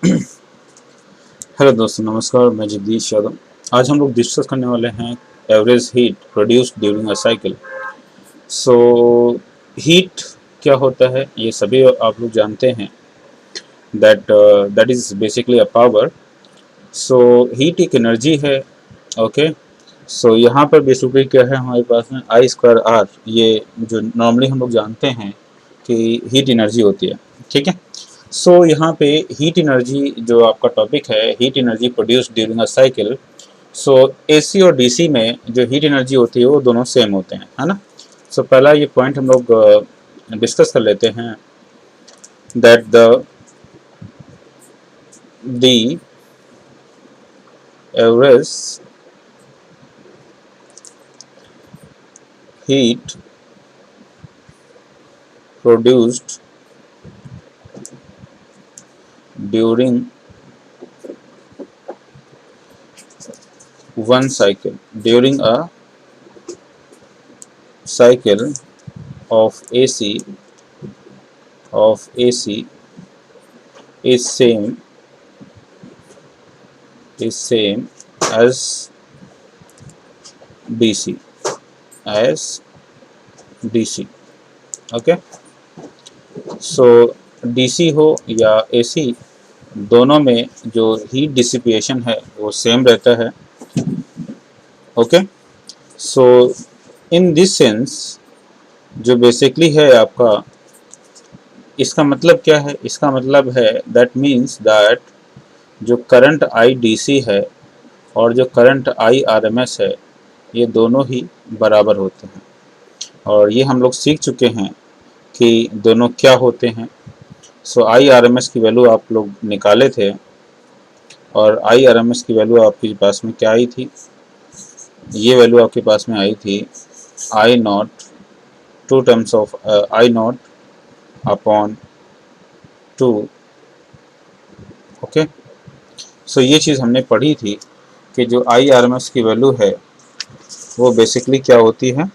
Hello दोस्तों, नमस्कार। मैं जगदीश यादव। आज हम लोग डिस्कस करने वाले हैं average heat produced during a cycle. So heat क्या होता है ये सभी आप लोग जानते हैं। That is basically a power. So heat एक एनर्जी है। ओके। सो यहाँ पर बेसिकली क्या है हमारे पास में आई स्क्वायर आर, ये जो नॉर्मली हम लोग जानते हैं कि हीट एनर्जी होती है। ठीक है। सो यहाँ पे हीट एनर्जी जो आपका टॉपिक है, heat energy produced during a cycle. So AC और डीसी में जो हीट एनर्जी होती है वो दोनों सेम होते हैं, है ना। सो पहला ये पॉइंट हम लोग डिस्कस कर लेते हैं that the average heat produced during one cycle during a cycle of AC is same as DC as DC। Okay. So DC हो या AC, दोनों में जो हीट डिसिपिएशन है वो सेम रहता है। Okay. So in this sense जो बेसिकली है आपका, इसका मतलब क्या है? इसका मतलब है दैट मीन्स दैट जो करंट आई डीसी है और जो करंट आई आरएमएस है, ये दोनों ही बराबर होते हैं। और ये हम लोग सीख चुके हैं कि दोनों क्या होते हैं। सो आई आरएमएस की वैल्यू आप लोग निकाले थे, और आई आरएमएस की वैल्यू आपके पास में क्या आई थी? ये वैल्यू आपके पास में आई थी I nought, to terms of I nought upon 2। Okay. So ये चीज़ हमने पढ़ी थी कि जो आई आरएमएस की वैल्यू है वो बेसिकली क्या होती है?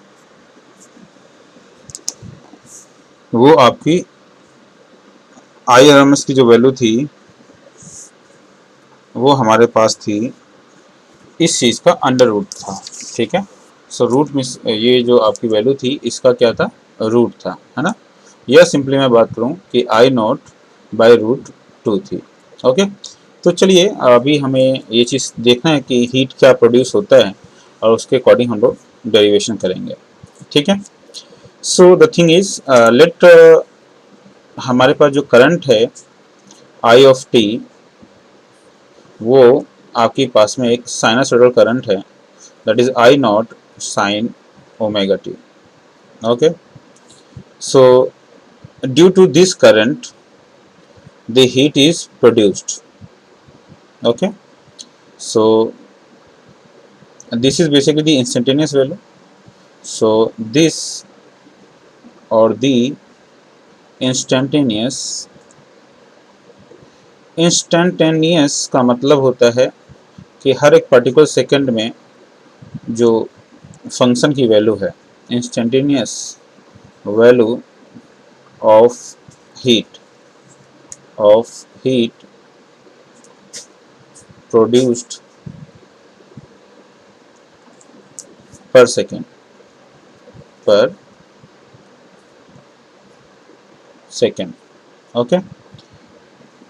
वो आपकी आई आरएमएस की जो वैल्यू थी वो हमारे पास थी, इस चीज़ का अंडर रूट था। ठीक है। सो रूट में ये जो आपकी वैल्यू थी इसका क्या था? रूट था, है ना। यह सिंपली मैं बात करूं कि आई नॉट बाई रूट 2 थी। ओके। तो चलिए अभी हमें ये चीज़ देखना है कि हीट क्या प्रोड्यूस होता है, और उसके अकॉर्डिंग हम लोग डेरिवेशन करेंगे। ठीक है। So the thing is let, हमारे पास जो करंट है आई ऑफ टी, वो आपके पास में एक साइनसोइडल करंट है, that is I not sine omega T. Okay. So due to this current the heat is produced। Okay। So this is basically the instantaneous value। so this or the instantaneous का मतलब होता है कि हर एक particular second में जो function की value है, instantaneous value of heat produced पर सेकेंड। ओके।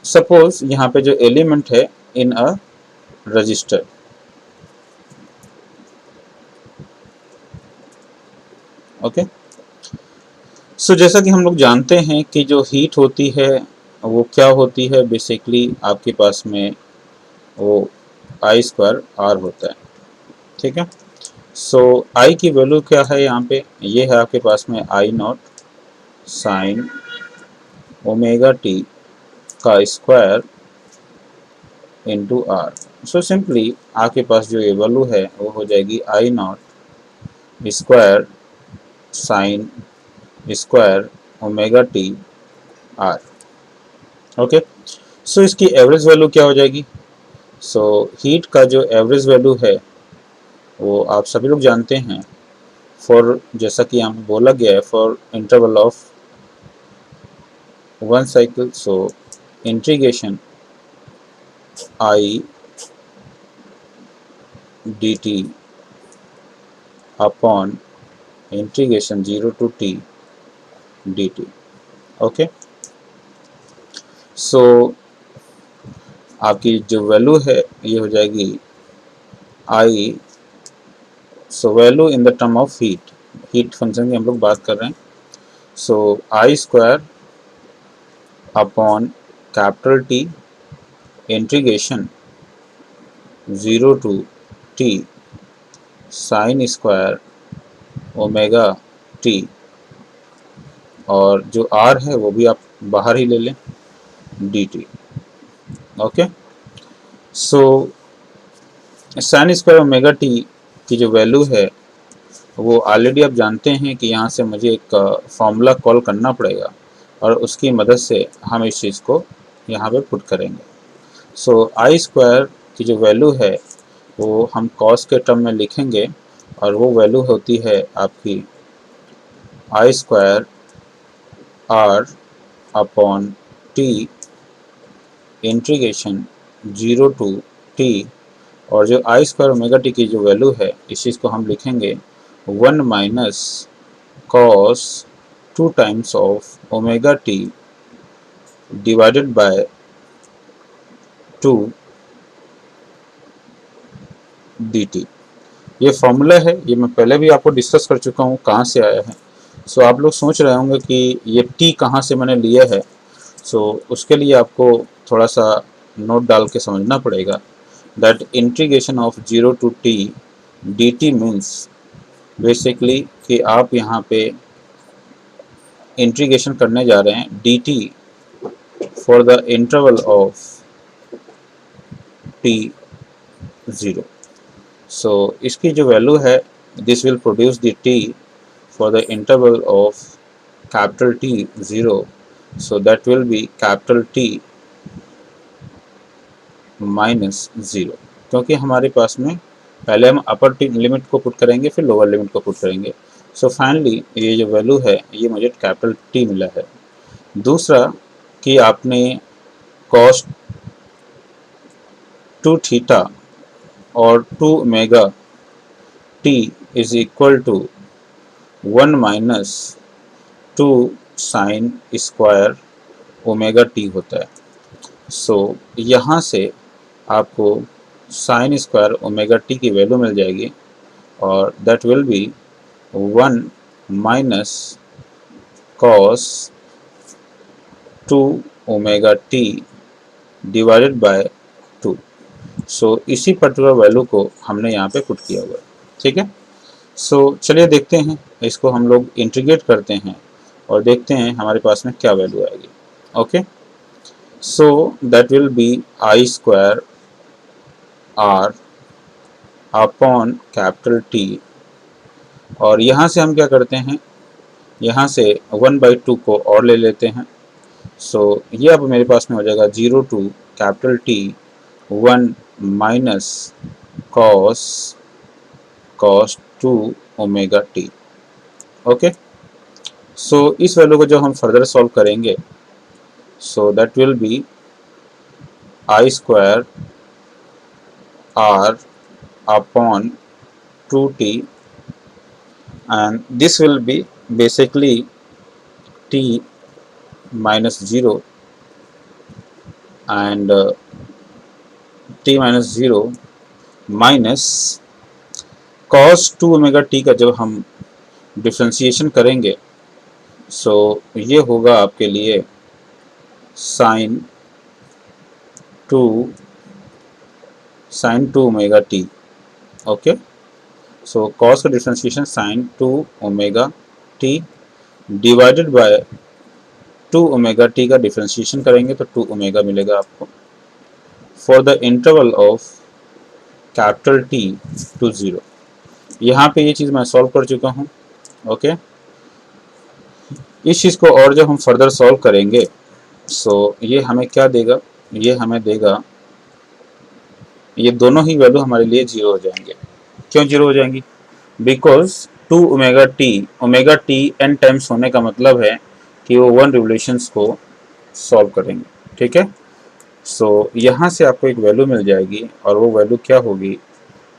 सपोज यहाँ पे जो एलिमेंट है इन अ रजिस्टर, ओके। सो जैसा कि हम लोग जानते हैं कि जो हीट होती है वो क्या होती है, बेसिकली आपके पास में वो आई स्क्वायर आर होता है। ठीक है। सो आई की वैल्यू क्या है यहाँ पे? ये है आपके पास में I not sine omega t का square into R. So simply आपके पास जो ये वैल्यू है वो हो जाएगी I nought square sine square omega t R. Okay. So इसकी एवरेज वैल्यू क्या हो जाएगी? सो हीट का जो एवरेज वैल्यू है वो आप सभी लोग जानते हैं, फॉर, जैसा कि यहाँ पे बोला गया है, for interval of one cycle. So integration I d t upon integration 0 to t dt। Okay, so आपकी जो वैल्यू है ये हो जाएगी I, so value in the term of heat, heat function की हम लोग बात कर रहे हैं। So I square upon capital T integration 0 to t sine square omega t, और जो आर है वो भी आप बाहर ही ले लें, D T. Okay, so sine square omega t की जो वैल्यू है वो ऑलरेडी आप जानते हैं कि यहाँ से मुझे एक फॉर्मूला कॉल करना पड़ेगा और उसकी मदद से हम इस चीज़ को यहाँ पे पुट करेंगे। सो आई स्क्वायर की जो वैल्यू है वो हम कॉस के टर्म में लिखेंगे और वो वैल्यू होती है आपकी I square are upon T integration 0 to t, और जो आई स्क्वायर ओमेगा टी की जो वैल्यू है इस चीज़ को हम लिखेंगे 1 minus cos 2 times of omega t divided by 2 dt। ये फॉर्मूला है, ये मैं पहले भी आपको डिस्कस कर चुका हूँ कहाँ से आया है। सो आप लोग सोच रहे होंगे कि ये t कहाँ से मैंने लिया है। सो उसके लिए आपको थोड़ा सा नोट डाल के समझना पड़ेगा that integration of 0 to t dt means basically कि आप यहाँ पे इंटीग्रेशन करने जा रहे हैं dt for the interval of t 0। सो इसकी जो वैल्यू है this will produce the t for the interval of capital T 0, so that will be capital T minus 0, क्योंकि हमारे पास में पहले हम अपर लिमिट को पुट करेंगे फिर लोअर लिमिट को पुट करेंगे। सो फाइनली ये जो वैल्यू है ये मुझे कैपिटल T मिला है। दूसरा कि आपने कॉस 2 थीटा और 2 omega T is equal to 1 minus 2 sine square omega t होता है। सो यहाँ से आपको साइन स्क्वायर ओमेगा टी की वैल्यू मिल जाएगी और that will be 1 minus cos 2 omega t divided by 2। So इसी पर्टिकुलर वैल्यू को हमने यहाँ पे पुट किया हुआ है, ठीक है। सो चलिए देखते हैं, इसको हम लोग इंटीग्रेट करते हैं और देखते हैं हमारे पास में क्या वैल्यू आएगी। Okay, so that will be I square are upon capital t, और यहाँ से हम क्या करते हैं, यहाँ से 1/2 को और ले लेते हैं। सो ये अब मेरे पास में हो जाएगा 0 to capital T 1 minus cos 2 omega T. Okay, so इस वैल्यू को जो हम फर्दर सॉल्व करेंगे, so that will be I square are upon 2t, and this will be basically t minus 0 and t minus 0 minus cos 2 omega t का जब हम differentiation करेंगे, सो ये होगा आपके लिए sine 2 omega t। Okay, so cos का differentiation sine 2 omega t divided by 2 omega t का डिफ्रेंशिएशन करेंगे तो 2 ओमेगा मिलेगा आपको for the interval of capital T to 0। यहाँ पे ये चीज़ मैं सॉल्व कर चुका हूँ। ओके, इस चीज़ को और जब हम फर्दर सॉल्व करेंगे, सो ये हमें क्या देगा, ये हमें देगा, ये दोनों ही वैल्यू हमारे लिए 0 हो जाएंगे। क्यों 0 हो जाएंगी? Because 2 omega T n times होने का मतलब है कि वो 1 रिवोल्यूशंस को सॉल्व करेंगे, ठीक है। सो यहाँ से आपको एक वैल्यू मिल जाएगी और वो वैल्यू क्या होगी,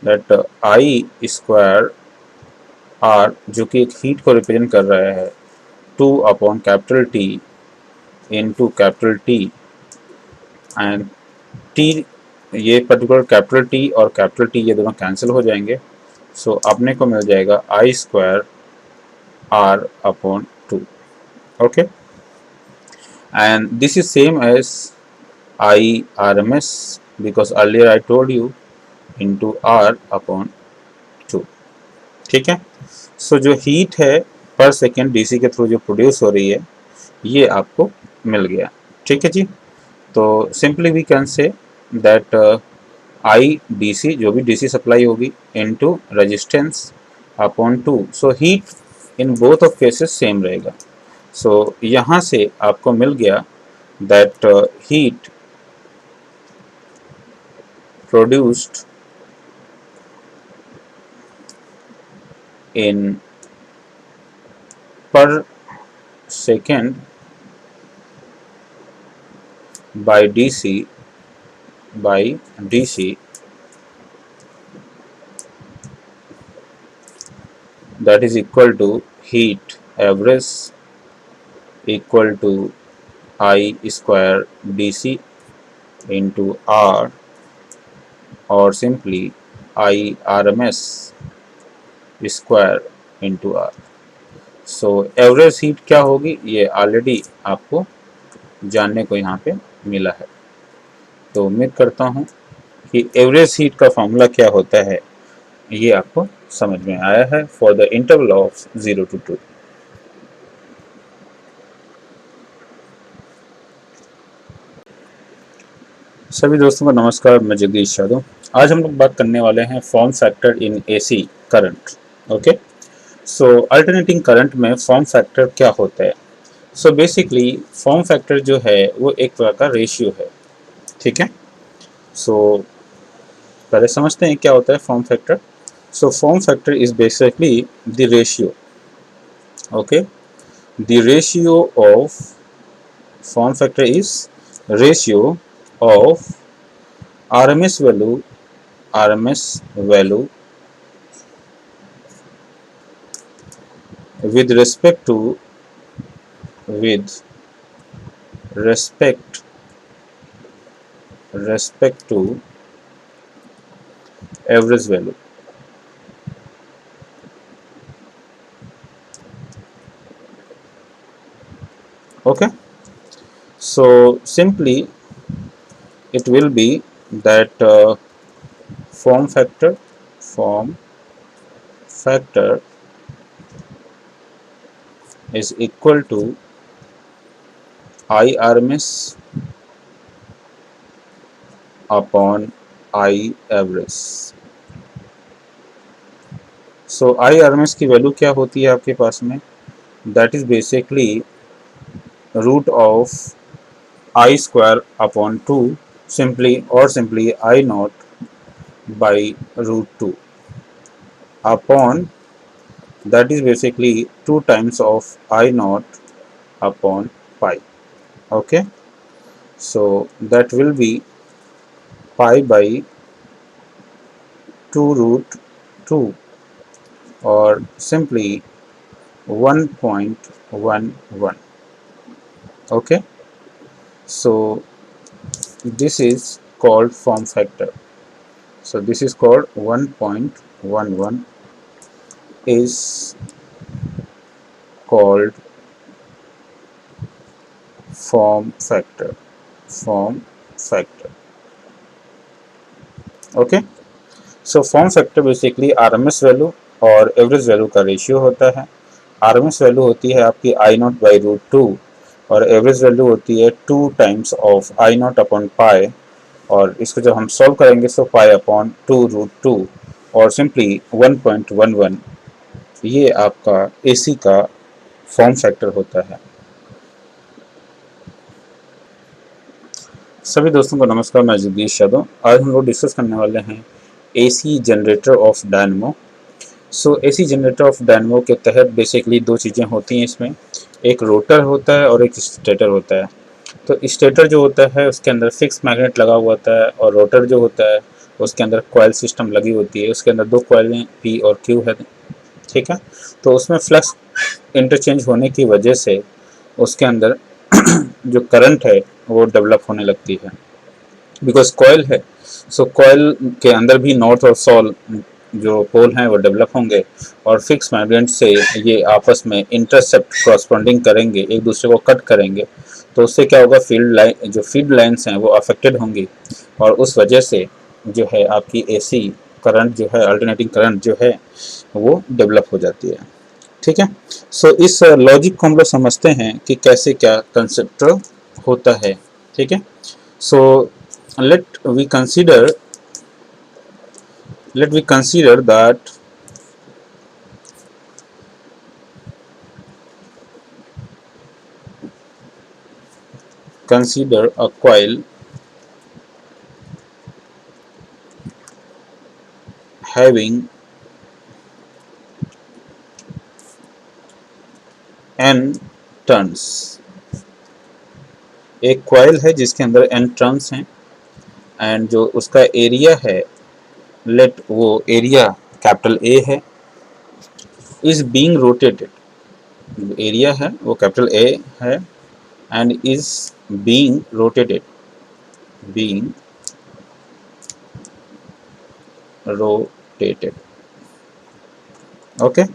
दैट आई स्क्वायर आर, जो कि एक हीट को रिप्रेजेंट कर रहा है, 2 upon capital T into capital T and T, ये पर्टिकुलर कैपिटल टी और कैपिटल टी ये दोनों कैंसिल हो जाएंगे। सो अपने को मिल जाएगा I square are upon 2। Okay, and this is same as I R M S, because earlier I told you, into R upon 2। ठीक है, सो जो हीट है पर सेकेंड डीसी के थ्रू जो प्रोड्यूस हो रही है ये आपको मिल गया। ठीक है जी, तो simply we can say that I DC, जो भी डीसी सप्लाई होगी, into resistance upon 2। So heat in both of cases same रहेगा। सो यहाँ से आपको मिल गया दैट हीट प्रोड्यूस्ड इन पर second by DC that is equal to heat average equal to I square DC into R, or simply I RMS square into R। So average heat क्या होगी ये ऑलरेडी आपको जानने को यहाँ पे मिला है। तो उम्मीद करता हूँ कि एवरेज हीट का फॉर्मूला क्या होता है ये आपको समझ में आया है for the interval of 0 to 2। सभी दोस्तों को नमस्कार, मैं जगदीश यादव। आज हम लोग बात करने वाले हैं form factor in AC current. Okay, so alternating current में फॉर्म फैक्टर क्या होता है। सो बेसिकली फॉर्म फैक्टर जो है वो एक प्रकार का रेशियो है। ठीक है, सो पहले समझते हैं क्या होता है form factor. So form factor is basically the ratio, okay, the ratio of, form factor is ratio of RMS value with respect to average value। Okay, so simply it will be that form factor is equal to I RMS upon I average। so I RMS की value क्या होती है आपके पास में, that is basically root of I square upon 2 simply I naught by root 2 upon, that is basically 2 times of I naught upon pi। okay, so that will be pi by 2 root 2 or simply 1.11। okay, so this is called form factor। so this is called 1.11 is called form factor। okay, so form factor basically RMS value और average value का ratio होता है। RMS value होती है आपकी I not by root 2 और average value होती है 2 times of I not upon pi, और इसको जब हम सॉल्व करेंगे तो पाई अपॉन 2 रूट 2 और सिंपली 1.11 ये आपका AC का फॉर्म फैक्टर होता है। सभी दोस्तों को नमस्कार, मैं जगदीश यादव। आज हम लोग डिस्कस करने वाले हैं AC जनरेटर ऑफ डायनमो। सो AC जनरेटर ऑफ डायनमो के तहत बेसिकली दो चीज़ें होती हैं इसमें, एक रोटर होता है और एक स्टेटर होता है। तो स्टेटर जो होता है उसके अंदर फिक्स मैग्नेट लगा हुआ होता है, और रोटर जो होता है उसके अंदर कॉइल सिस्टम लगी होती है, उसके अंदर दो कॉइलें पी और क्यू है, ठीक है। तो उसमें फ्लक्स इंटरचेंज होने की वजह से उसके अंदर जो करंट है वो डेवलप होने लगती है, बिकॉज कॉइल है। सो कॉइल के अंदर भी नॉर्थ और साउथ जो पोल हैं वो डेवलप होंगे, और फिक्स मैग्नेट से ये आपस में इंटरसेप्ट क्रॉसपॉन्डिंग करेंगे, एक दूसरे को कट करेंगे। तो उससे क्या होगा, फील्ड लाइन जो फील्ड लाइंस हैं वो अफेक्टेड होंगी, और उस वजह से जो है आपकी एसी करंट जो है, अल्टरनेटिंग करंट जो है वो डेवलप हो जाती है, ठीक है। सो इस लॉजिक को हम लोग समझते हैं कि कैसे क्या कंसेप्ट होता है, ठीक है। सो let we consider let we consider that consider a coil having n turns। एक कॉइल है जिसके अंदर n टर्न्स हैं, एंड जो उसका एरिया है, लेट वो एरिया कैपिटल A है, इज बीइंग रोटेटेड। एरिया है वो कैपिटल A है, and is being rotated, being rotated, okay,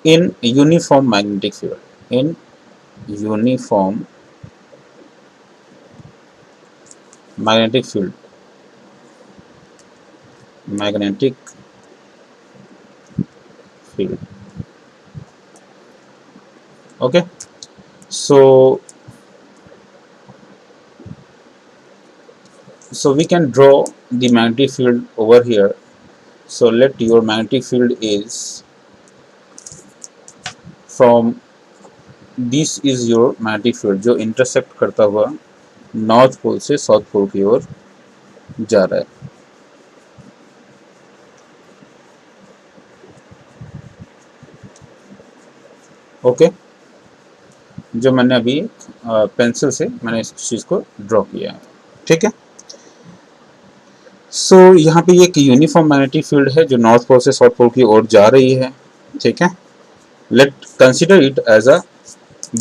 in uniform magnetic field, in uniform magnetic field, magnetic field, okay. So we can draw the magnetic field over here. So let your magnetic field is from, this is your magnetic field जो intersect करता हुआ north pole से south pole की ओर जा रहा है, okay. जो मैंने अभी पेंसिल से मैंने इस चीज़ को ड्रॉ किया है, ठीक है। सो यहाँ पे एक यूनिफॉर्म मैग्नेटिक फील्ड है जो नॉर्थ पोल से साउथ पोल की ओर जा रही है, ठीक है। Let consider it as a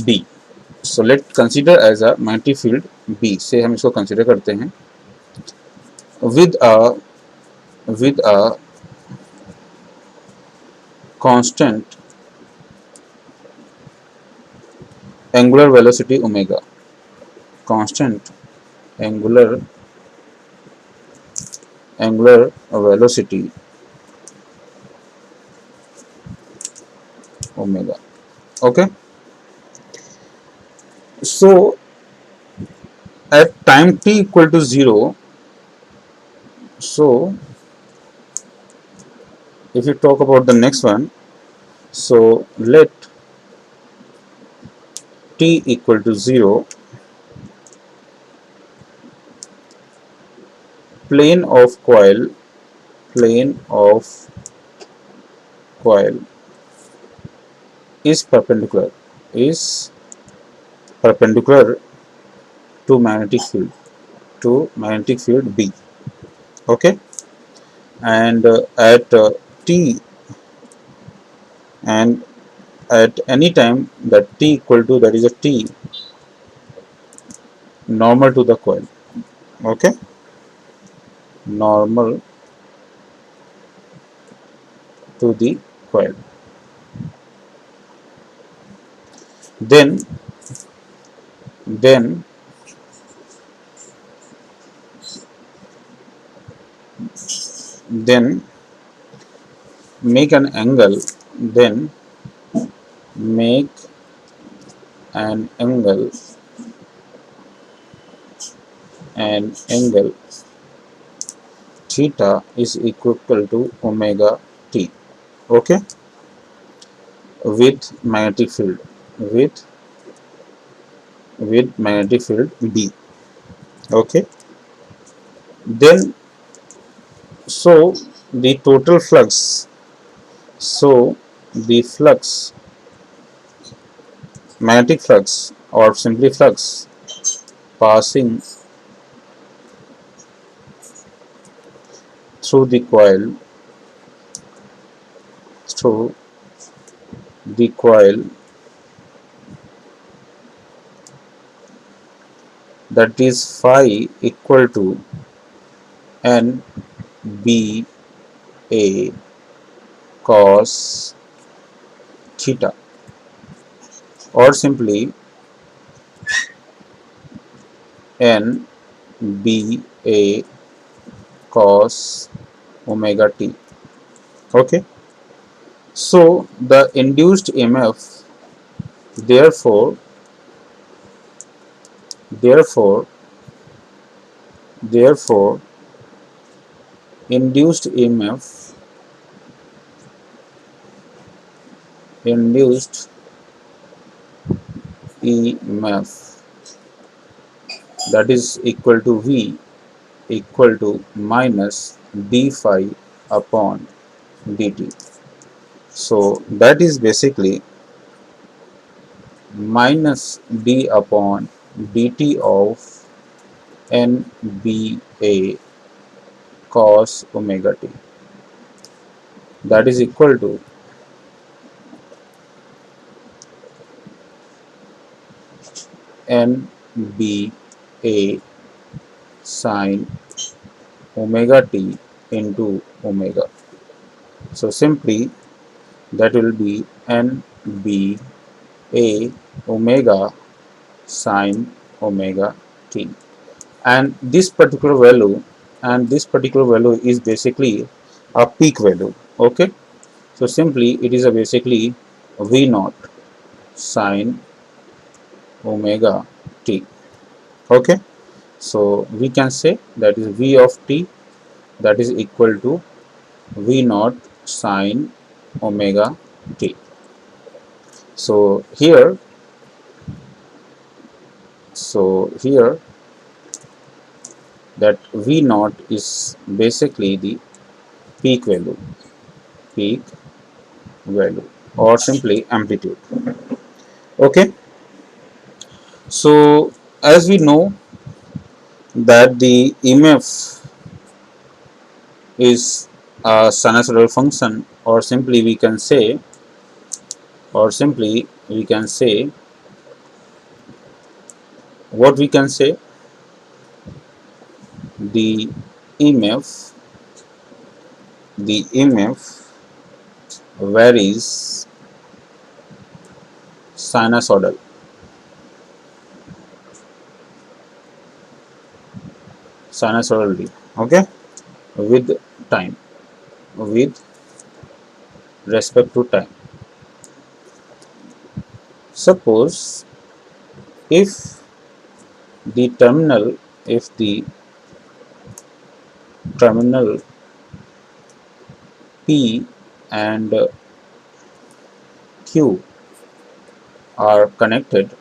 B. So let consider as a magnetic field B से हम इसको कंसिडर करते हैं with a constant angular velocity omega, constant angular velocity omega, okay. So at time t equal to 0, so if you talk about the next one, so let t equal to 0, plane of coil is perpendicular to magnetic field B, okay. And at t, and at any time that t equal to, that is a t normal to the coil, okay, normal to the coil, then make an angle, angle theta is equal to omega t, okay, with magnetic field, with magnetic field B, okay. Then so the total flux, magnetic flux or simply flux passing through the coil through the coil that is phi equal to n b a cos theta, or simply n b a cos omega t. Okay, so the induced EMF, therefore therefore therefore induced EMF induced EMF, that is equal to V equal to minus d phi upon dt. So that is basically minus d upon dt of NBA cos omega t, that is equal to NBA sin omega t into omega. So simply that will be NBA omega sin omega t, and this particular value is basically a peak value. Okay, so simply it is a basically V naught sin omega t. Okay, so we can say that is V of t, that is equal to V naught sin omega t. So here that V naught is basically the peak value or simply amplitude. Okay, so as we know that the EMF is a sinusoidal function, or simply we can say what we can say, the EMF varies sinusoidally okay, with time, with respect to time. Suppose if the terminal P and Q are connected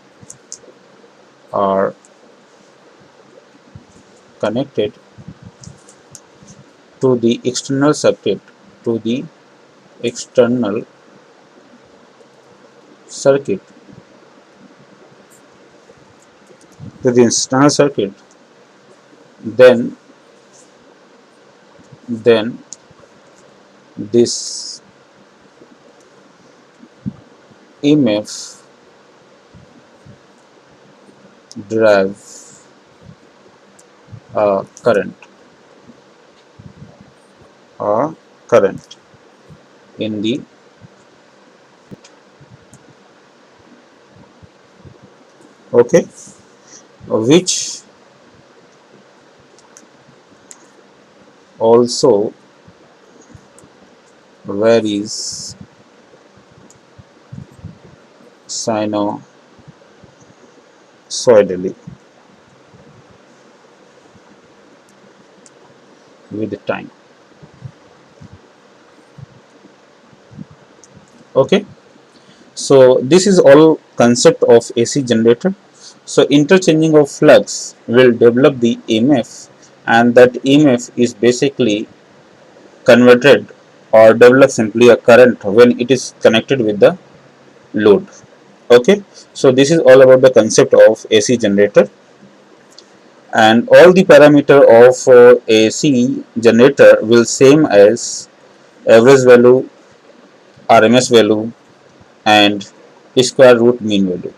to the external circuit to the external circuit then this EMF drive a current in the okay, which also varies sinusoidally with time. Okay, so this is all concept of AC generator. So interchanging of flux will develop the EMF, and that EMF is basically converted or develop simply a current when it is connected with the load. Okay, so this is all about the concept of AC generator. and all the parameter of AC generator will same as average value, RMS value and square root mean value.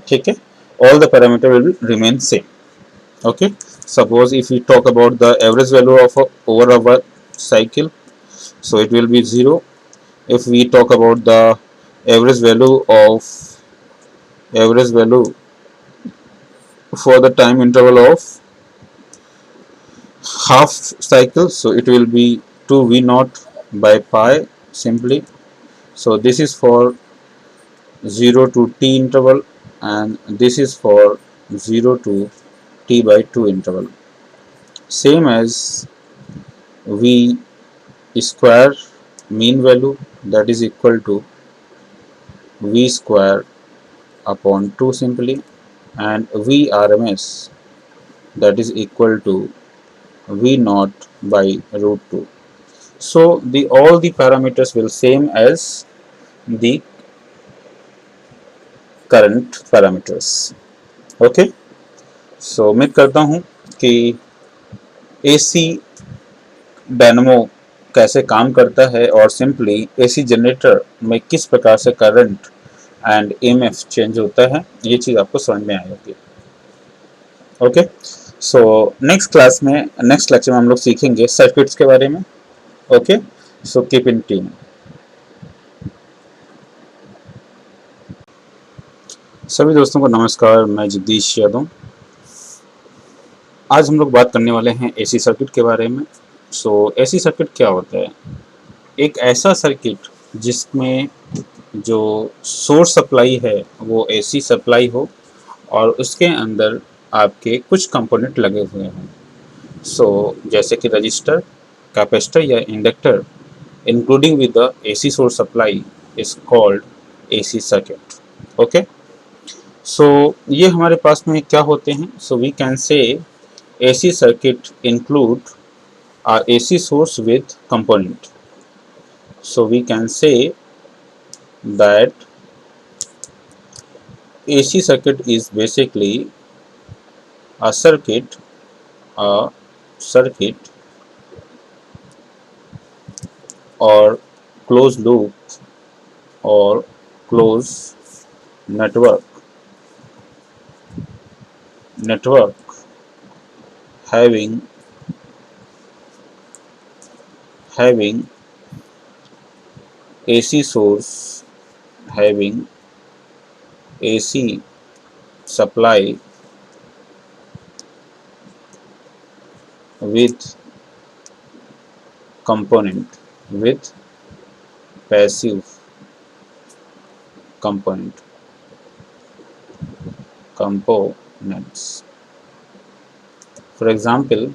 ठीक है, all the parameter will remain same. Okay, suppose if we talk about the average value of over a cycle, so it will be 0. If we talk about the average value of average value for the time interval of half cycle, so it will be 2 v naught by pi simply. So this is for 0 to t interval and this is for 0 to t by 2 interval, same as v square mean value, that is equal to v square upon 2 simply, and v RMS, that is equal to v naught by root 2. So the all the parameters will same as the current parameters. Okay, so उम्मीद करता हूँ कि AC dynamo कैसे काम करता है और simply AC generator में किस प्रकार से करंट एंड EMF चेंज होता है, ये चीज़ आपको समझ में आई होगी. ओके, सो नेक्स्ट लेक्चर में हम लोग सीखेंगे सर्किट्स के बारे में. Okay, so keep in tune. सभी दोस्तों को नमस्कार, मैं जगदीश यादव. आज हम लोग बात करने वाले हैं एसी सर्किट के बारे में. सो एसी सर्किट क्या होता है? एक ऐसा सर्किट जिसमें जो सोर्स सप्लाई है वो एसी सप्लाई हो और उसके अंदर आपके कुछ कंपोनेंट लगे हुए हैं. सो जैसे कि रजिस्टर, कैपेसिटर या inductor including with the AC source supply is called AC circuit. Okay, so ये हमारे पास में क्या होते हैं? So we can say AC circuit include a AC source with component. So we can say that AC circuit is basically a circuit or closed loop or closed network having AC source, having AC supply with component, with passive components. For example,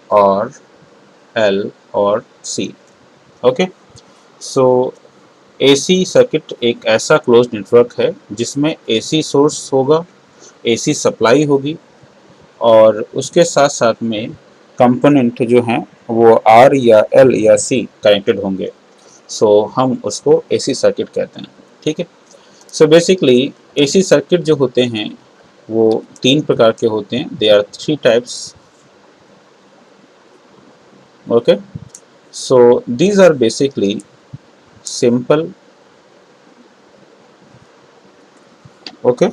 R, L और C. Okay, सो AC circuit एक ऐसा close network है जिसमें AC source होगा, AC supply होगी और उसके साथ साथ में कंपोनेंट जो हैं वो R या L या C कनेक्टेड होंगे. सो हम उसको AC सर्किट कहते हैं. ठीक है, सो बेसिकली AC सर्किट जो होते हैं वो 3 प्रकार के होते हैं. They are 3 types. Okay, so these are basically simple. Okay,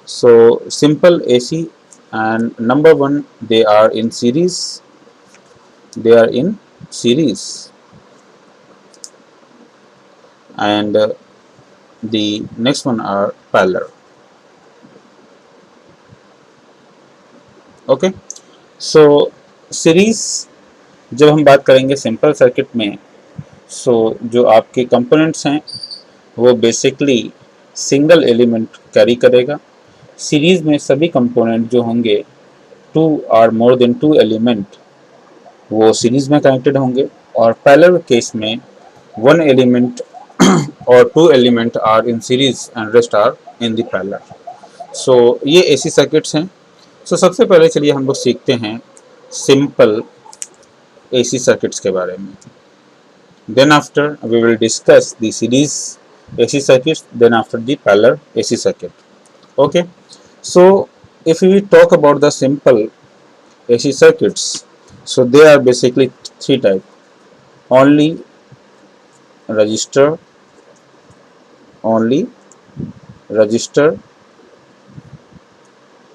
so simple AC, and number 1, they are in series, and the next one are parallel. Okay, so series जब हम बात करेंगे सिंपल सर्किट में, सो जो आपके कंपोनेंट्स हैं वो basically single element carry करेगा. सीरीज में सभी कंपोनेंट जो होंगे 2 और मोर देन 2 एलिमेंट वो सीरीज में कनेक्टेड होंगे, और पैरेलल केस में 1 एलिमेंट और 2 element are in series and rest are in the parallel. So ये एसी सर्किट्स हैं. सो सबसे पहले चलिए हम लोग सीखते हैं सिंपल एसी सर्किट्स के बारे में. Then after we will discuss the series AC circuits, then after the parallel AC circuit. Okay, so if we talk about the simple AC circuits, so they are basically three types: only resistor, only resistor,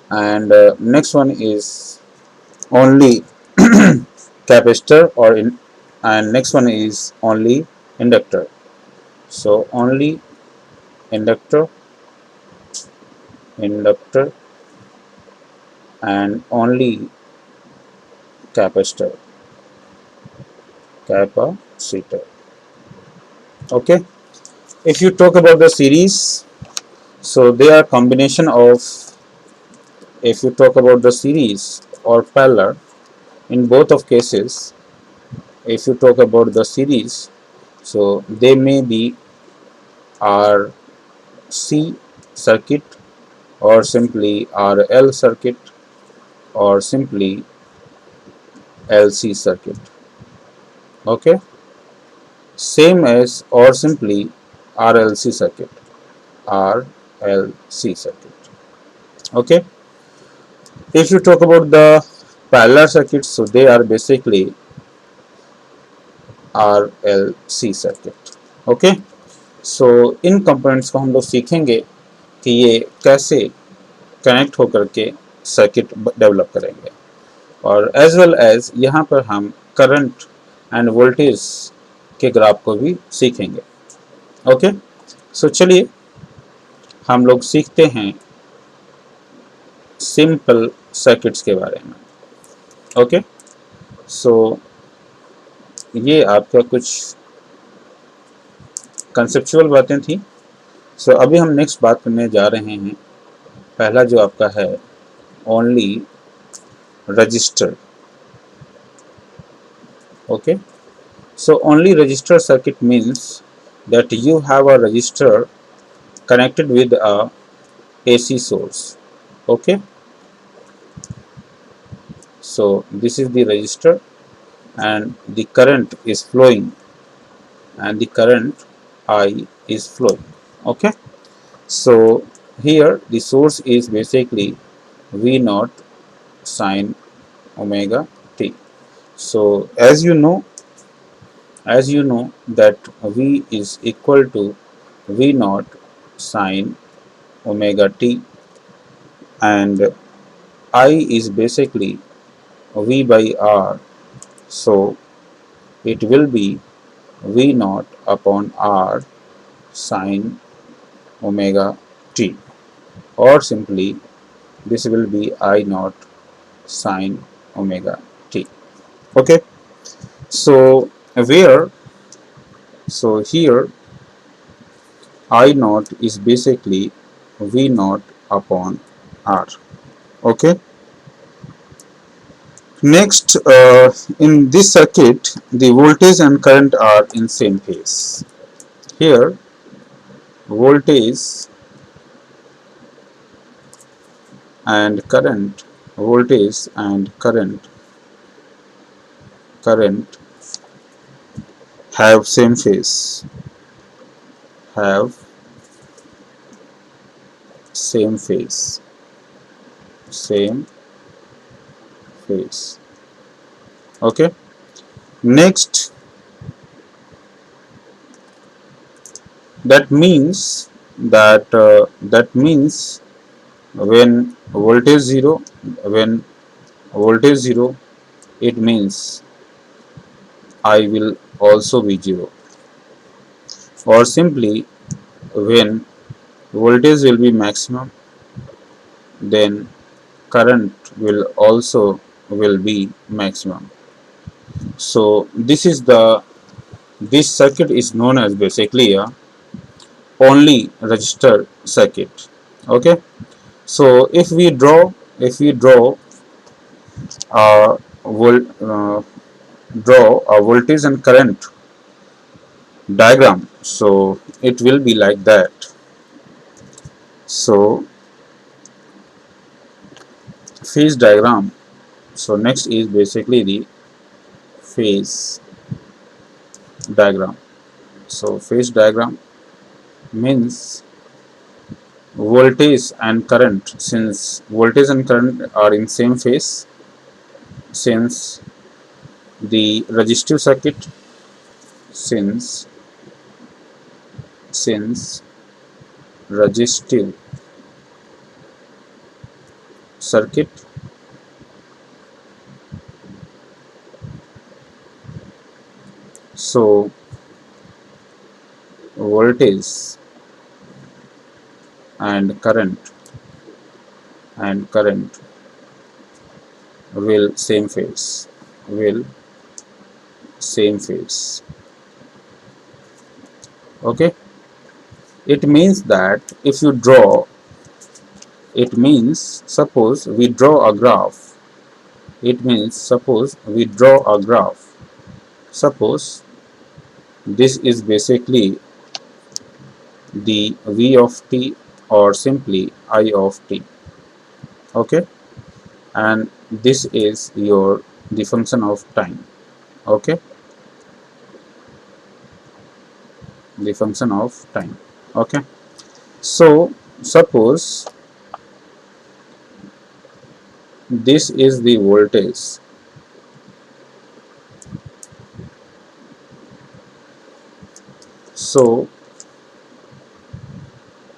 and next one is only capacitor and next one is only inductor. So only inductor, inductor, and only capacitor, capacitor. Okay. If you talk about the series, so they are combination of, if you talk about the series or parallel, in both of cases, if you talk about the series, so they may be RC circuit or simply RL circuit or simply LC circuit. Okay, same as or simply RLC circuit, RLC circuit. Okay, if you talk about the parallel circuits, so they are basically RLC circuit. Okay, so in components को हम लोग सीखेंगे कि ये कैसे connect होकर के circuit develop करेंगे, और एज वेल एज यहाँ पर हम करंट एंड वोल्टेज के ग्राफ को भी सीखेंगे. ओके, सो चलिए हम लोग सीखते हैं सिंपल सर्किट्स के बारे में. ओके, सो ये आपका कुछ कंसेप्चुअल बातें थी. सो अभी हम नेक्स्ट बात करने जा रहे हैं. पहला जो आपका है only register. Okay, so only resistor circuit means that you have a resistor connected with a AC source. Okay, so this is the resistor and the current is flowing and the current I is flowing. Okay, so here the source is basically V naught sine omega t. So as you know that V is equal to V naught sine omega t and I is basically V by R, so it will be V naught upon R sine omega t, or simply this will be I naught sine omega t. Okay, so here I naught is basically V naught upon R. Okay, next in this circuit the voltage and current are in same phase. Here voltage and current, voltage and current have same phase, have same phase, same phase. Okay, next that means when voltage 0, it means I will also be 0, or simply when voltage will be maximum, then current will also be maximum. So this circuit is known as basically a only resistor circuit. Okay, so if we draw a voltage and current diagram, so it will be like that. So phase diagram, so next is basically the phase diagram. So phase diagram means voltage and current, since voltage and current are in same phase, since the resistive circuit, since since resistive circuit, so voltage and current will same phase, will same phase. Okay, it means that if you draw, it means suppose we draw a graph, it means suppose we draw a graph, suppose this is basically the v of t or simply I of t. Okay, and this is your the function of time. Okay, the function of time. Okay, so suppose this is the voltage, so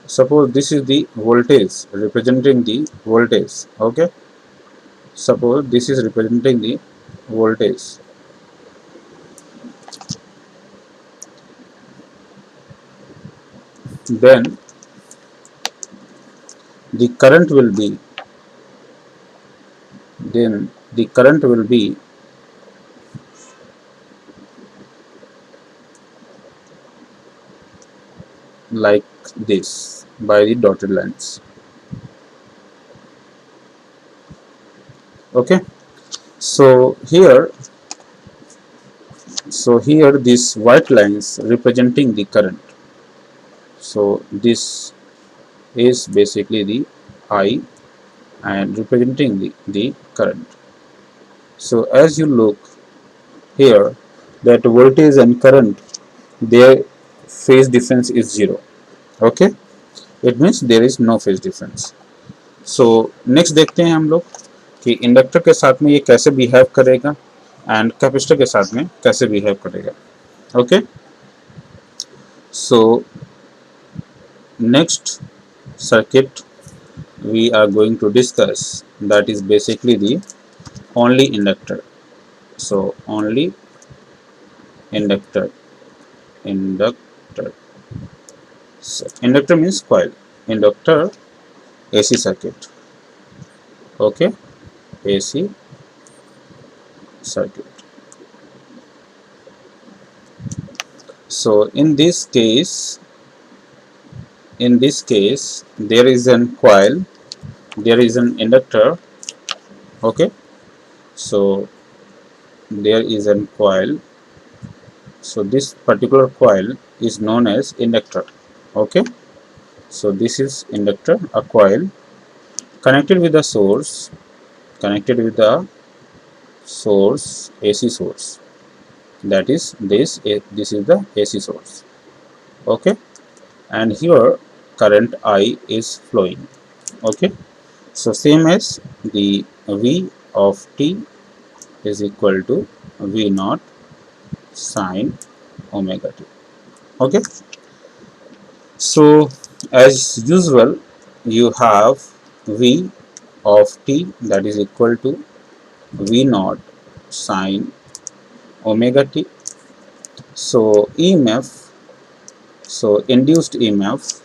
suppose this is the voltage representing the voltage. Okay, suppose this is representing the voltage, then the current will be, then the current will be like this by the dotted lines. Okay, so here, so here these white lines representing the current, so this is basically the I and representing the current. So as you look here, that voltage and current, their phase difference is 0. Okay, it means there is no phase difference. So next देखते हैं हम लोग कि inductor के साथ में ये कैसे बिहेव करेगा एंड कैपेसिटर के साथ में कैसे बिहेव करेगा. Okay, so next circuit we are going to discuss, that is basically the only inductor. So only inductor, inductor, so inductor means coil, inductor, AC circuit. Okay, AC circuit. So in this case, there is an coil, there is an inductor. Okay, so there is an coil, so this particular coil is known as inductor. Okay, so this is inductor, a coil connected with the source, connected with the source, AC source, that is this is the AC source. Okay, and here current I is flowing. Okay, so same as the V of t is equal to V naught sine omega t. Okay, so as usual you have V of t that is equal to V naught sine omega t. So EMF, so induced EMF.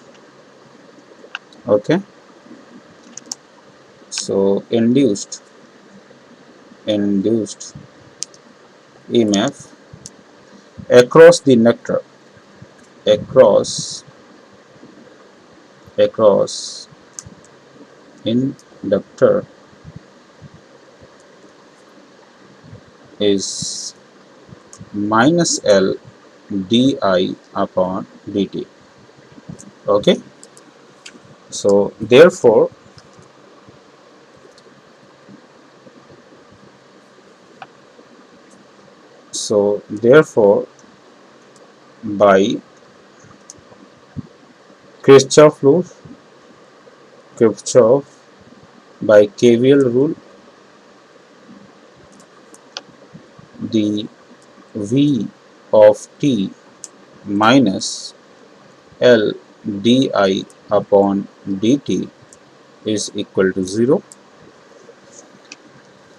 Okay, so induced EMF across the inductor, across inductor is minus L di upon dt. Okay, so therefore by Kirchhoff law, Kirchhoff by KVL rule, the V of t minus L di upon dt is equal to 0,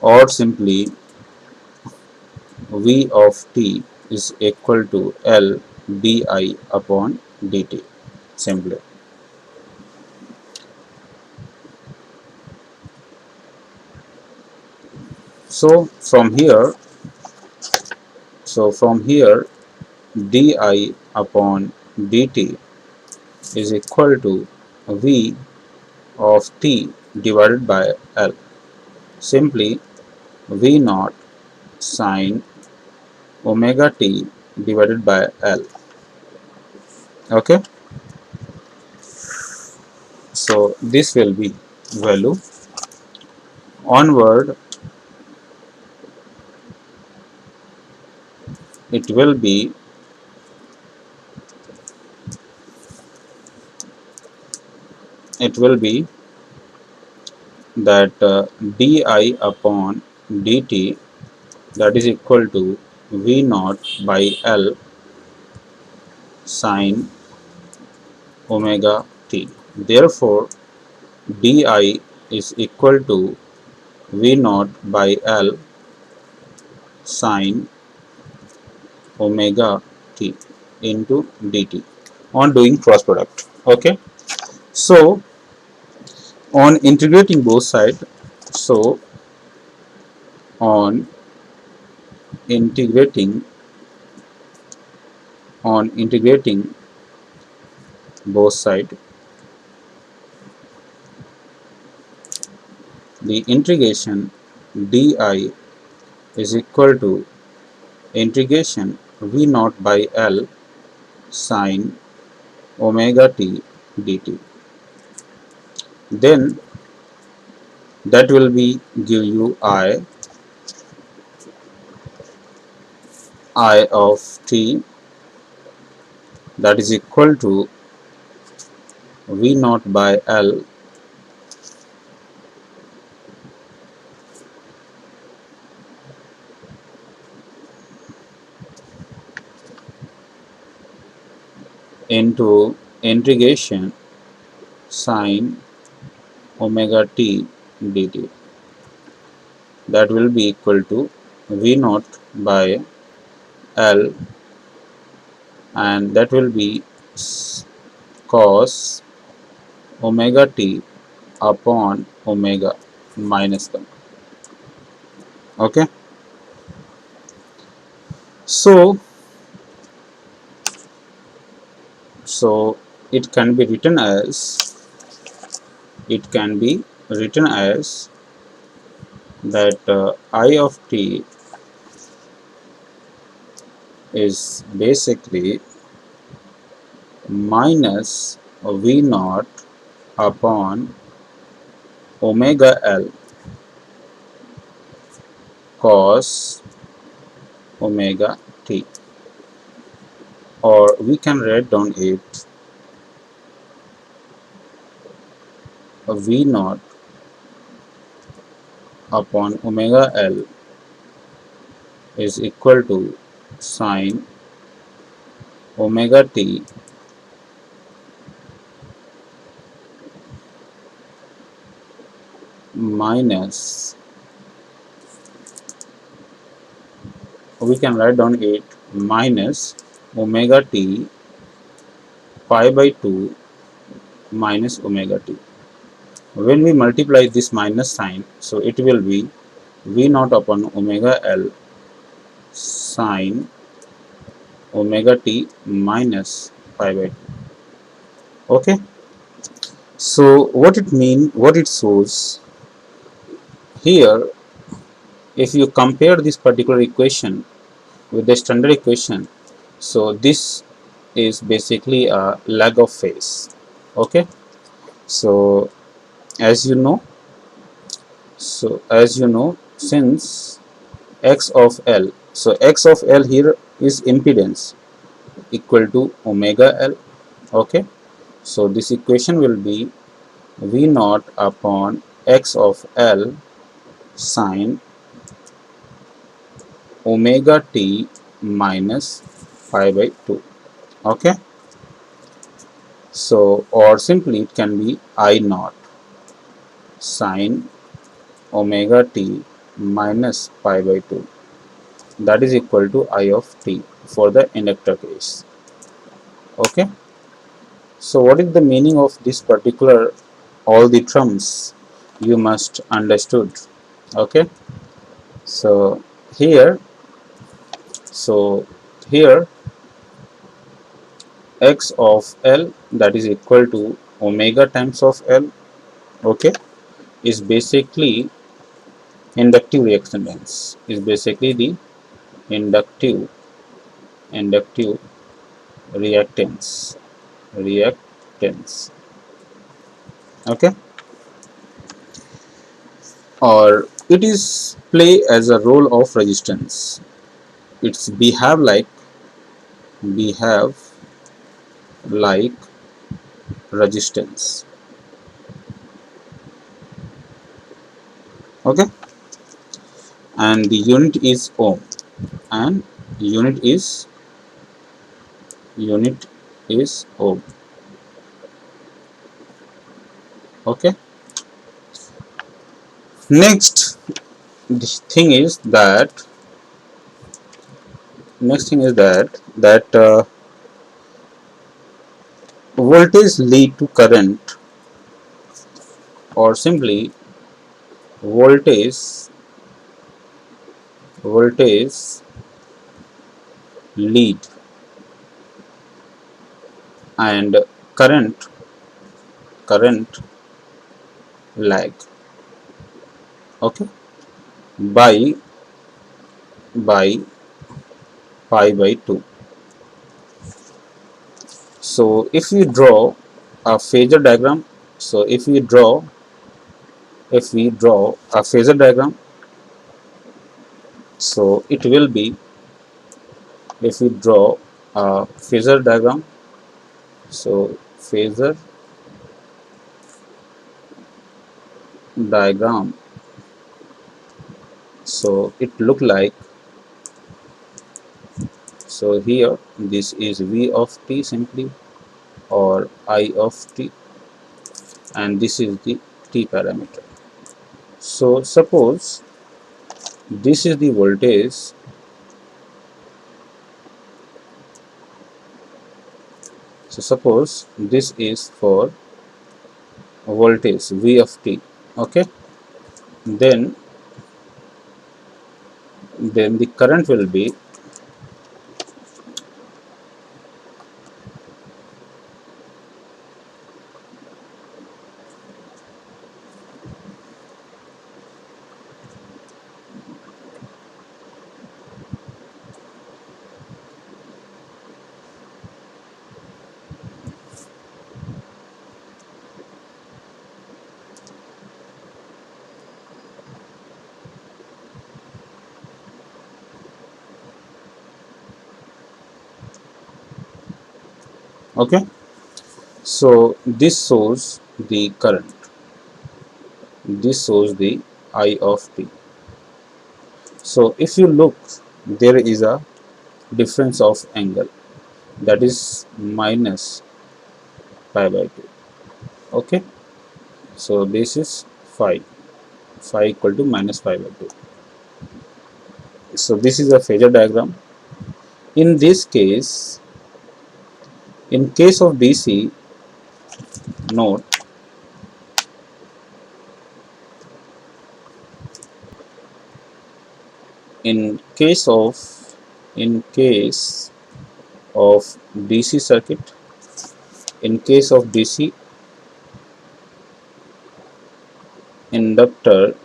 or simply V of t is equal to L di upon dt simply. So from here di upon dt is equal to V of t divided by L, simply V naught sine omega t divided by L. Okay, so this will be value. Onward it will be that di upon dt, that is equal to V naught by L sine omega t. Therefore di is equal to V naught by L sine omega t into dt on doing cross product. Okay, so on integrating both sides, so on integrating both sides, the integration di is equal to integration V naught by L sine omega t dt. Then that will be give you I of t, that is equal to V naught by L into integration sine omega t dt, that will be equal to V naught by L, and that will be cos omega t upon omega minus 1. Okay, so it can be written as that I of t is basically minus V naught upon omega L cos omega t, or we can write down it V naught upon omega L is equal to sine omega t minus, we can write down it minus omega t pi by 2 minus omega t. When we multiply this minus sign, so it will be V naught upon omega L sine omega t minus pi by 2. Okay, so what it shows here, if you compare this particular equation with the standard equation, so this is basically a lag of phase. Okay, so as you know, since x of L, so x of L here is impedance equal to omega L. Okay, so this equation will be V naught upon x of L sine omega t minus pi by 2. Okay, so or simply it can be I naught sine omega t minus pi by 2, that is equal to I of t for the inductor case. Okay, so what is the meaning of this particular all the terms you must understood. Okay, so here so here x of L, that is equal to omega times of L, okay, is basically inductive reactance, is basically the inductive inductive reactance reactance. Okay, or it is play as a role of resistance, it's behave like resistance. Okay, and the unit is ohm, and unit is unit is ohm. Okay, next thing is that voltage lead to current, or simply voltage voltage lead and current lag. Okay, by by pi by 2. So if we draw a phasor diagram, so if we draw a phasor diagram, so it will be, if we draw a phasor diagram, so phasor diagram, so it look like, so here this is V of t simply, or I of t, and this is the t parameter. So suppose this is the voltage, so suppose this is for voltage V of t. Okay, then the current will be, okay, so this shows the current, this shows the I of t. So if you look, there is a difference of angle, that is minus pi by 2. Okay, so this is phi equal to minus pi by 2. So this is a phasor diagram. In this case, in case of DC, note, in case of in case of DC circuit, in case of DC, inductor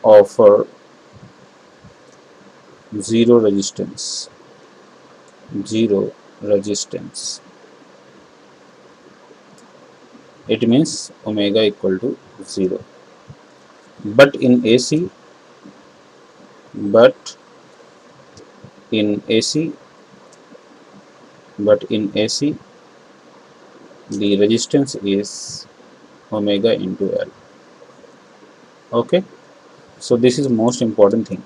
offer zero resistance, zero resistance. It means omega equal to 0. But in AC, but in AC, but in AC, the resistance is omega into L. Okay, so this is most important thing.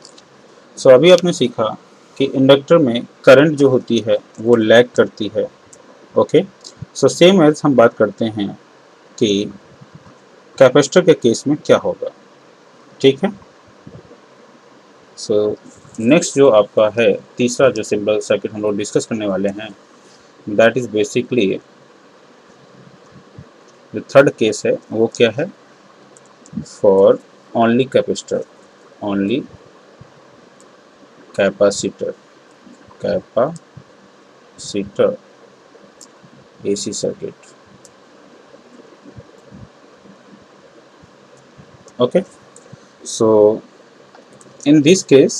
So अभी आपने सीखा कि inductor में current जो होती है वो lag करती है. ओके, सो सेम एज हम बात करते हैं कि कैपेसिटर के केस में क्या होगा. ठीक है. सो नेक्स्ट जो आपका है तीसरा जो सिंपल सर्किट हम लोग डिस्कस करने वाले हैं, दैट इज बेसिकली जो थर्ड केस है वो क्या है, for only capacitor, only capacitor, capacitor AC circuit. Okay, so in this case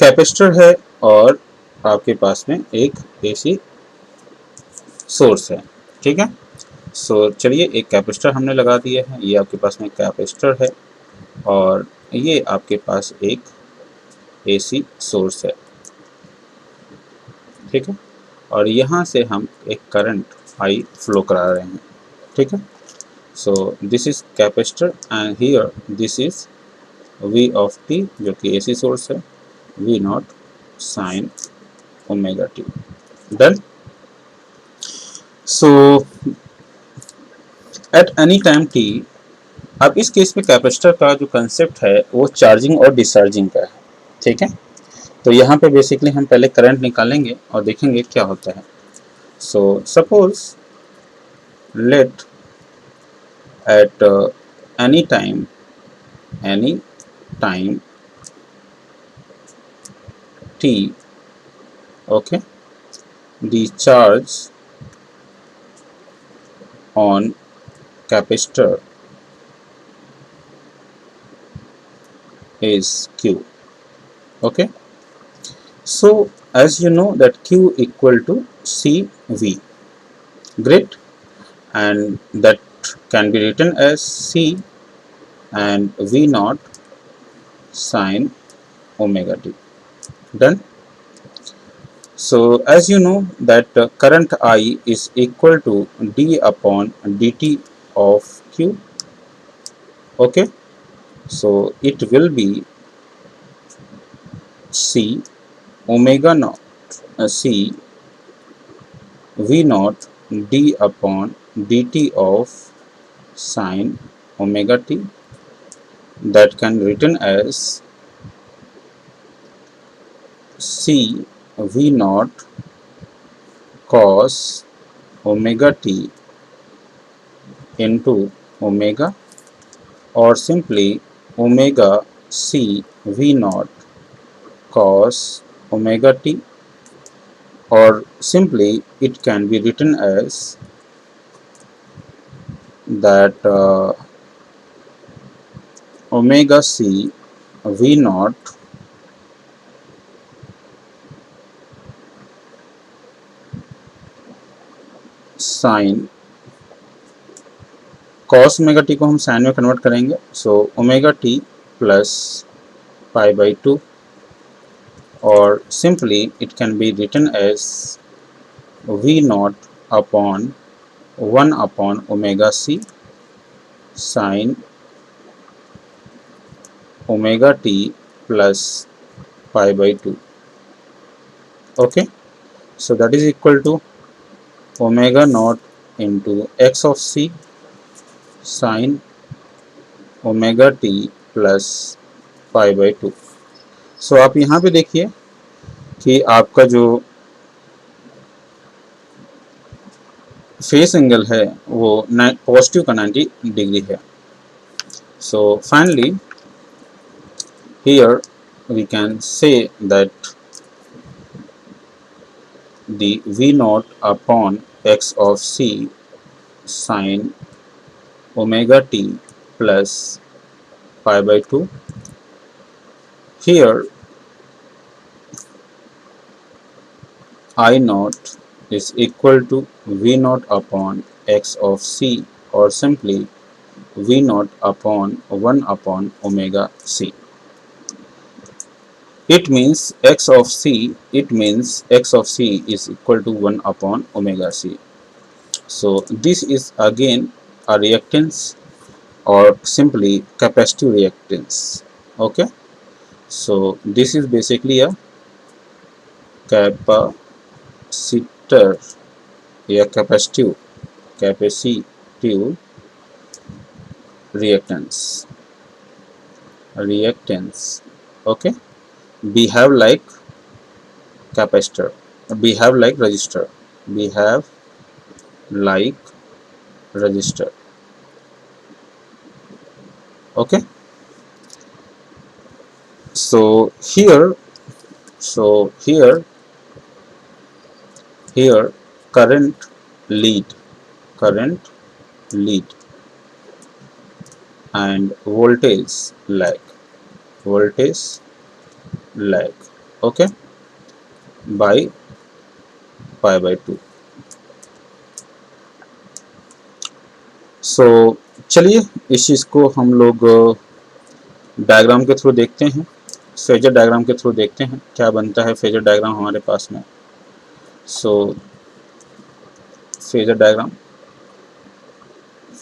capacitor है और आपके पास में एक AC सोर्स है. ठीक है. सो चलिए एक कैपेसिटर हमने लगा दिया है, ये आपके पास में कैपेसिटर है और ये आपके पास एक AC सोर्स है. ठीक है. और यहाँ से हम एक करंट I फ्लो करा रहे हैं. ठीक है. So this is capacitor and here this is V of t जो कि AC सोर्स है, V not sine omega t. Done. So eight any time t, अब इस केस में कैपेसिटर का जो कंसेप्ट है वो चार्जिंग और डिस्चार्जिंग का है. ठीक है. तो यहाँ पे बेसिकली हम पहले करंट निकालेंगे और देखेंगे क्या होता है. So suppose let at any time t, okay, the charge on capacitor is Q. Okay, so as you know that Q equal to CV. Great. And that can be written as C and V naught sine omega t. Done. So as you know that current I is equal to d upon dt of Q. Okay, so it will be C omega naught C V naught d upon dt of sine omega t, that can be written as C V naught cos omega t into omega, or simply omega C V naught cos omega t, or simply it can be written as that omega C V naught sine, cos omega t को हम sine में convert करेंगे. So omega t plus pi by 2, और simply it can be written as V naught upon 1 upon omega C sine omega t plus pi by 2. Okay, so that is equal to omega naught into x of C sine omega t plus pi by 2. So आप यहाँ पे देखिए कि आपका जो face angle है वो positive का 90 डिग्री है. So finally here we can say that the V naught upon x of c sin omega t plus pi by 2. Here I naught is equal to V naught upon x of c, or simply V naught upon 1 upon omega c. it means x of c, it means x of c is equal to 1 upon omega c. So this is again a reactance or simply capacitive reactance. Okay, so this is basically a capacitor या capacitive reactance. Okay, behave like capacitor, behave like resistor, behave like resistor. Okay, so here, so here here current lead, current lead and lag, voltage lag. Okay, by pi by 2. सो चलिए इस चीज़ को हम लोग diagram के through देखते हैं, phasor diagram के through देखते हैं क्या बनता है फेजर डायग्राम हमारे पास में. सो फेजर डायग्राम,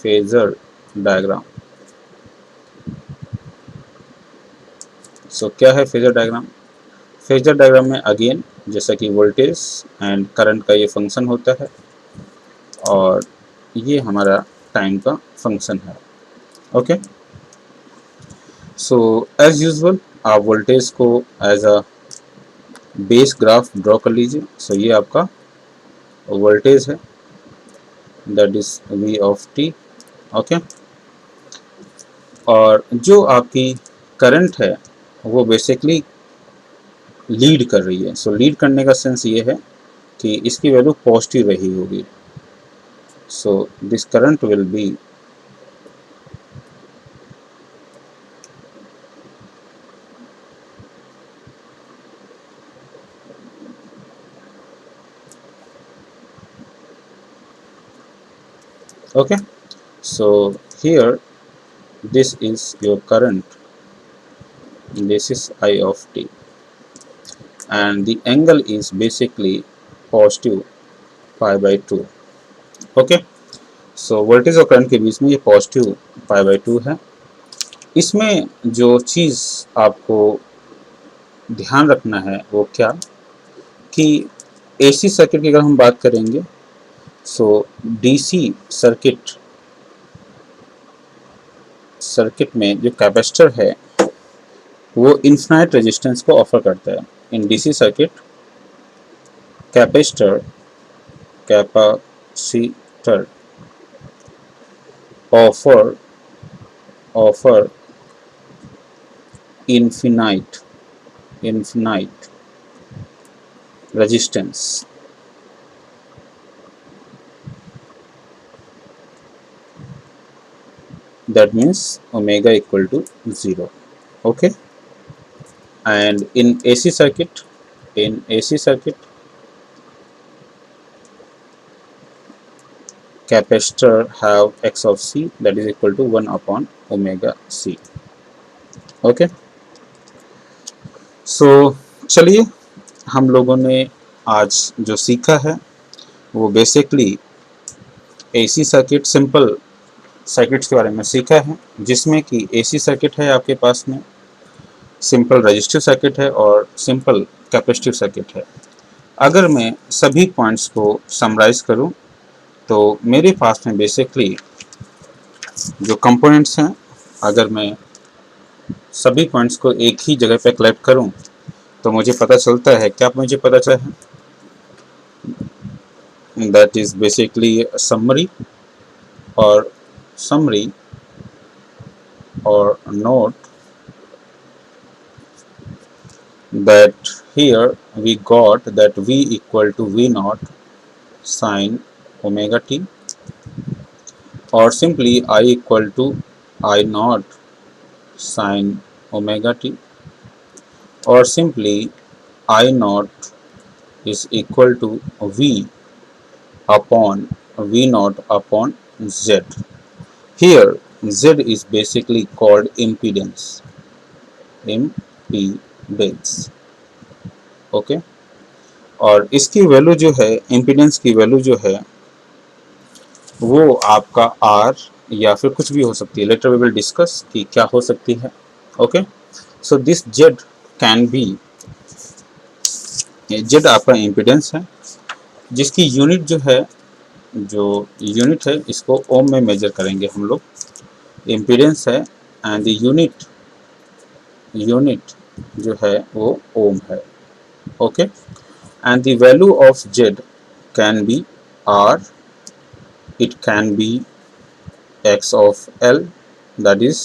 फेजर डायग्राम. सो क्या है फेजर डायग्राम? फेजर डायग्राम में अगेन जैसा कि वोल्टेज एंड करंट का ये फंक्शन होता है और ये हमारा टाइम का फंक्शन है. ओके, सो एज यूजुअल आप वोल्टेज को as a base graph draw कर लीजिए. सो ये आपका वोल्टेज है, that is v of t. Okay, और जो आपकी करंट है वो बेसिकली लीड कर रही है. सो लीड करने का सेंस ये है कि इसकी वैल्यू पॉजिटिव रही होगी. So this current will be okay. So here this is your current, this is I of t and the angle is basically positive pi by 2. okay, so voltage और current के बीच में ये positive pi by 2 है. इसमें जो चीज़ आपको ध्यान रखना है वो क्या कि एसी सर्किट की अगर हम बात करेंगे सो डीसी सर्किट में जो कैपेसिटर है वो इन्फिनाइट रेजिस्टेंस को ऑफर करता है. In DC circuit capacitor offer infinite resistance. That means omega equal to 0. Okay, and in AC circuit capacitor have x of c that is equal to 1 upon omega c. Okay, सो चलिए हम लोगों ने आज जो सीखा है वो basically AC circuit, simple circuits के बारे में सीखा है जिसमें कि एसी सर्किट है आपके पास में, सिंपल रजिस्टिव सर्किट है और सिंपल कैपेसिटिव सर्किट है. अगर मैं सभी पॉइंट्स को समराइज करूं तो मेरे पास में बेसिकली जो कंपोनेंट्स हैं, अगर मैं सभी पॉइंट्स को एक ही जगह पे कलेक्ट करूं तो मुझे पता चलता है, क्या मुझे पता चला है? दैट इज बेसिकली समरी और note that here we got that v equal to v naught sin omega t or simply I equal to I naught sin omega t or simply I naught is equal to v naught upon z. Here z is basically called impedance. Bells. Okay, और इसकी value जो है, impedance की value जो है वो आपका are या फिर कुछ भी हो सकती है। लेटर वी विल डिस्कस कि क्या हो सकती है। Okay, so this Z can B, Z आपका इम्पीडेंस है जिसकी यूनिट जो है, जो यूनिट है इसको ओम में मेजर करेंगे हम लोग। इम्पीडेंस है एंड द यूनिट जो है वो ओम है। Okay, and the value of Z can be R, it can be x of L, that is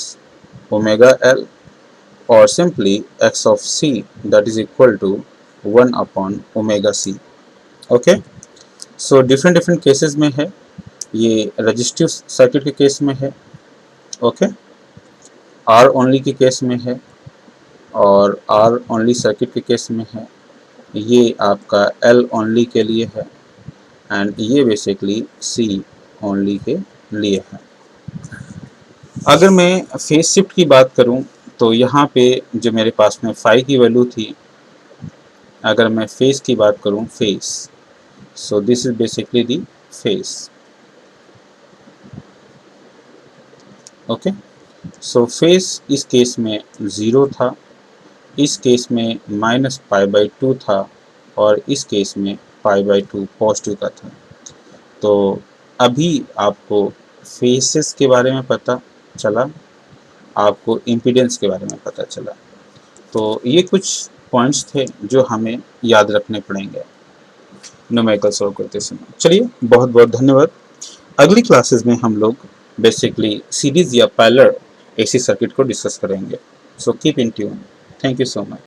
omega L, or simply x of C, that is equal to 1 upon omega C. Okay, so different different cases में है। ये resistive circuit के case में है, okay, are only के case में है, और आर ओनली सर्किट के केस में है। ये आपका एल ओनली के लिए है एंड ये बेसिकली सी ओनली के लिए है। अगर मैं फेज शिफ्ट की बात करूं तो यहाँ पे जो मेरे पास में फाई की वैल्यू थी, अगर मैं फेज की बात करूं, phase, so this is basically the phase. Okay, so phase इस केस में 0 था, इस केस में -π/2 था, और इस केस में π/2 पॉजिटिव का था। तो अभी आपको फेसेस के बारे में पता चला, आपको इम्पीडेंस के बारे में पता चला। तो ये कुछ पॉइंट्स थे जो हमें याद रखने पड़ेंगे न्यूमेरिकल सॉल्व करते समय। चलिए, बहुत बहुत धन्यवाद। अगली क्लासेस में हम लोग बेसिकली सीरीज या पैरेलल एसी सर्किट को डिस्कस करेंगे। So keep in tune. Thank you so much.